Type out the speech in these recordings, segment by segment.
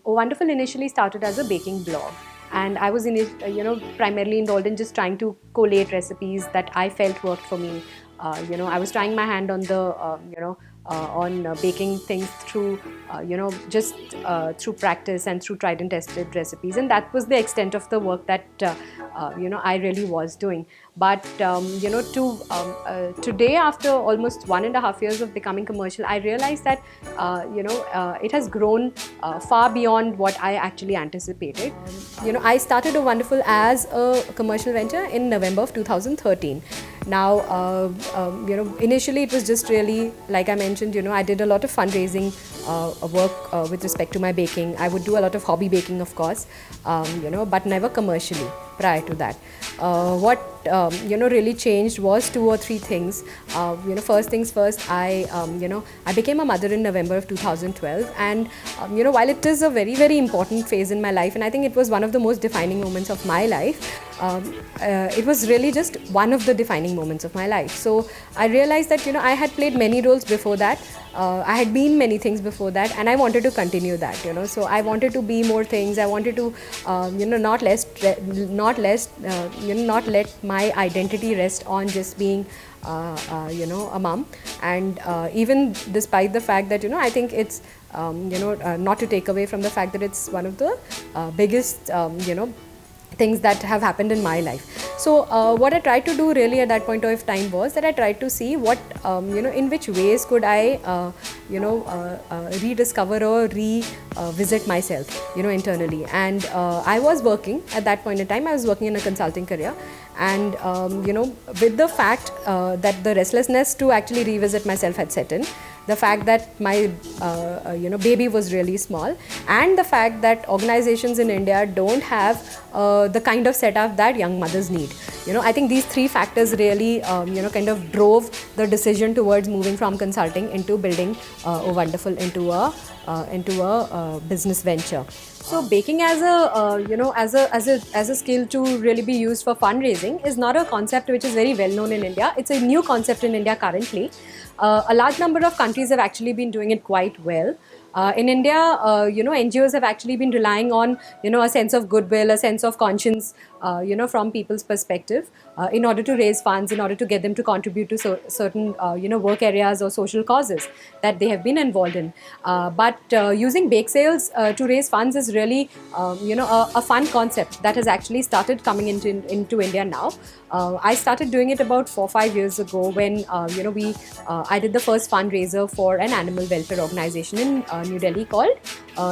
Wonderful initially started as a baking blog. And I was primarily involved in just trying to collate recipes that I felt worked for me. I was trying my hand on the on baking things through just through practice and through tried and tested recipes, and that was the extent of the work that I really was doing. But today, after almost 1.5 years of becoming commercial, I realized that it has grown far beyond what I actually anticipated. I started A Wonderful as a commercial venture in November of 2013. Now, initially it was just really, like I mentioned, I did a lot of fundraising work with respect to my baking. I would do a lot of hobby baking, of course, but never commercially prior to that. What really changed was 2 or 3 things. First things first, I became a mother in November of 2012, and while it is a very, very important phase in my life, and I think it was one of the most defining moments of my life, it was really just one of the defining moments of my life. So I realized that I had played many roles before that. I had been many things before that, and I wanted to continue that. So I wanted to be more things. I wanted to not let my identity rest on just being a mom. And even despite the fact that I think it's not to take away from the fact that it's one of the biggest things that have happened in my life. So what I tried to do really at that point of time was that I tried to see what in which ways could I rediscover or revisit myself internally. And I was working at that point in time, I was working in a consulting career, and with the fact that the restlessness to actually revisit myself had set in, the fact that my baby was really small, and the fact that organizations in India don't have the kind of setup that young mothers need. I think these 3 factors really kind of drove the decision towards moving from consulting into building A Wonderful into a business venture. So baking as a skill to really be used for fundraising is not a concept which is very well known in India. It's a new concept in India currently. A large number of countries have actually been doing it quite well. In India, NGOs have actually been relying on, a sense of goodwill, a sense of conscience, from people's perspective, in order to raise funds, in order to get them to contribute to certain, work areas or social causes that they have been involved in. But using bake sales to raise funds is really, a fun concept that has actually started coming into India now. I started doing it about 4 or 5 years ago when, I did the first fundraiser for an animal welfare organization in New Delhi called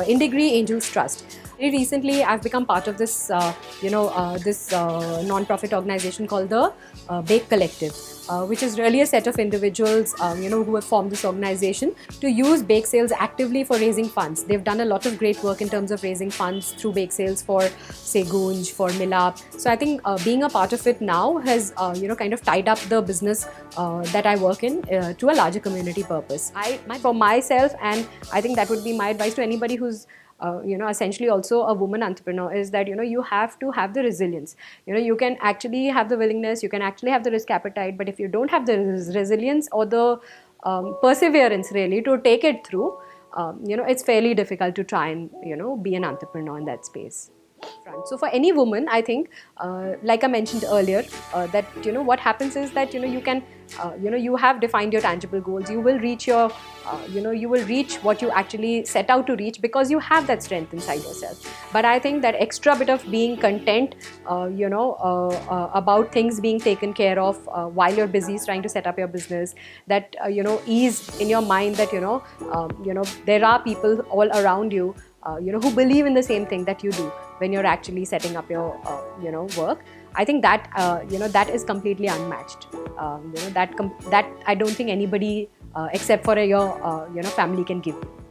Indigree Angels Trust. Very recently, I've become part of this, non-profit organization called the Bake Collective, which is really a set of individuals, who have formed this organization to use bake sales actively for raising funds. They've done a lot of great work in terms of raising funds through bake sales for, say, Gunj, for Milap. So I think being a part of it now has, kind of tied up the business that I work in to a larger community purpose. For myself, and I think that would be my advice to anybody who's essentially also a woman entrepreneur, is that you have to have the resilience. You can actually have the willingness, you can actually have the risk appetite, but if you don't have the resilience or the perseverance really to take it through, it's fairly difficult to try and be an entrepreneur in that space. So for any woman, I think, like I mentioned earlier, that what happens is that you can, you have defined your tangible goals. You will reach your, you will reach what you actually set out to reach because you have that strength inside yourself. But I think that extra bit of being content, about things being taken care of while you're busy trying to set up your business, that ease in your mind that there are people all around you, who believe in the same thing that you do when you're actually setting up your, work. I think that, that is completely unmatched. That I don't think anybody except for your, family can give you.